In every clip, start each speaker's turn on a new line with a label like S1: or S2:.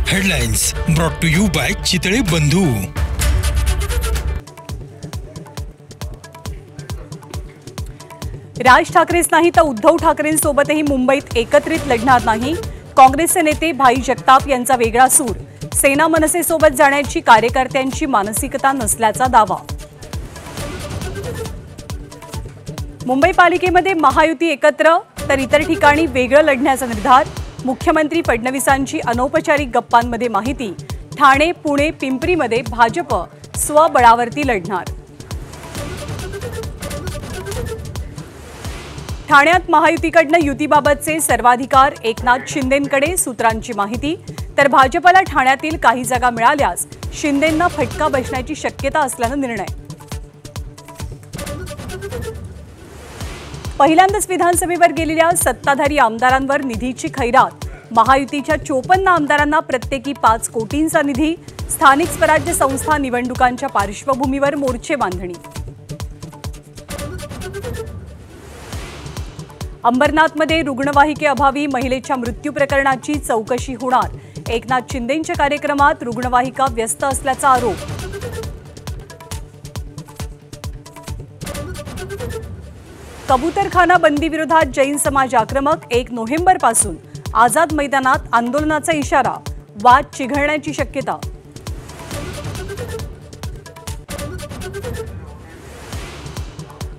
S1: Headlines brought to you by Chitale Bandhu.
S2: Raj ठाकरेच नाही तर उद्धव ठाकरेंसोबतही मुंबईत एकत्रित लढणार नाही। काँग्रेसचे नेते भाई जगताप यांचा वेगळा सूर। सेना मनसेसोबत जाण्याची कार्यकर्त्यांची मानसिकता नसल्याचा दावा। मुंबई पालिकेमध्ये महायुती एकत्र तर इतर ठिकाणी वेगळं लढण्याचा निर्धार। मुख्यमंत्री फडणवीसांची अनौपचारिक गप्पांमध्ये माहिती। ठाणे, पुणे, पिंपरीमध्ये भाजप स्वबळावरती लढणार। ठाण्यात महायुतीकडनं युतीबाबतचे सर्वाधिकार एकनाथ शिंदेंकडे, सूत्रांची माहिती। तर भाजपला ठाण्यातील काही जागा मिळाल्यास शिंदेंना फटका बसण्याची शक्यता असल्यानं निर्णय। पहिल्यांदाच विधानसभेवर गेलेल्या सत्ताधारी आमदारांवर निधीची खैरात। महायुतीच्या 54 आमदारांना प्रत्येकी 5 कोटींचा निधी। स्थानिक स्वराज्य संस्था निवडणुकांच्या पार्श्वभूमीवर मोर्चे बांधणी। अंबरनाथमध्ये रुग्णवाहिकेअभावी महिलेच्या मृत्यू प्रकरणाची चौकशी होणार। एकनाथ शिंदेंच्या कार्यक्रमात रुग्णवाहिका व्यस्त असल्याचा आरोप। कबूतरखाना बंदीविरोधात जैन समाज आक्रमक। 1 नोव्हेंबरपासून आझाद मैदानात आंदोलनाचा इशारा। वाद चिघळण्याची शक्यता।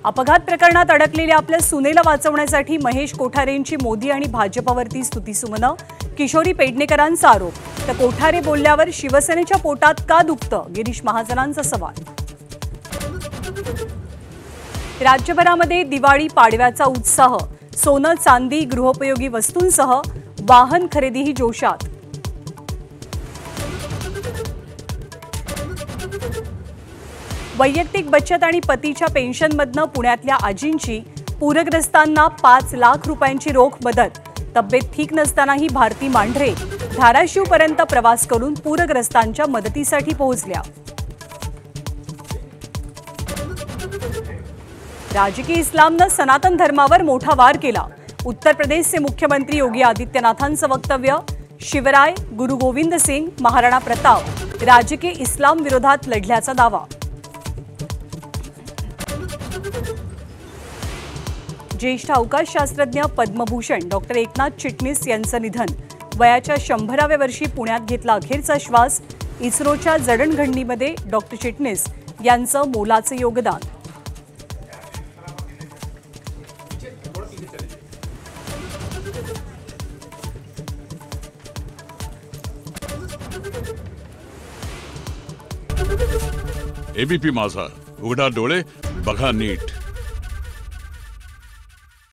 S2: अपघात प्रकरणात अडकलेल्या आपल्या सुनेला वाचवण्यासाठी महेश कोठारेंची मोदी आणि भाजपवरती स्तुतीसुमनं। किशोरी पेडणेकरांचा आरोप। तर कोठारे बोलल्यावर शिवसेनेच्या पोटात का दुखतं, गिरीश महाजनांचा सवाल। राज्यभरामध्ये दिवाळी पाडव्याचा उत्साह। सोनं, चांदी, गृहोपयोगी वस्तूंसह वाहन खरेदीही जोशात। वैयक्तिक बचत आणि पतीच्या पेन्शनमधनं पुण्यातल्या आजींची पूरग्रस्तांना 5 लाख रुपयांची रोख मदत। तब्येत ठीक नसतानाही भारती मांढरे धाराशिवपर्यंत प्रवास करून पूरग्रस्तांच्या मदतीसाठी पोहोचल्या। राजकीय इस्लामनं सनातन धर्मावर मोठा वार केला। उत्तर प्रदेशचे मुख्यमंत्री योगी आदित्यनाथांचं वक्तव्य। शिवराय, गुरु गोविंद सिंग, महाराणा प्रताप राजकीय इस्लाम विरोधात लढल्याचा दावा। ज्येष्ठ अवकाशशास्त्रज्ञ पद्मभूषण डॉक्टर एकनाथ चिटणीस यांचं निधन। वयाच्या 100व्या वर्षी पुण्यात घेतला अखेरचा श्वास। इस्रोच्या जडणघडणीमध्ये डॉक्टर चिटणीस यांचं मोलाचं योगदान।
S3: एबीपी माझा, उघडा डोळे बघा नीट।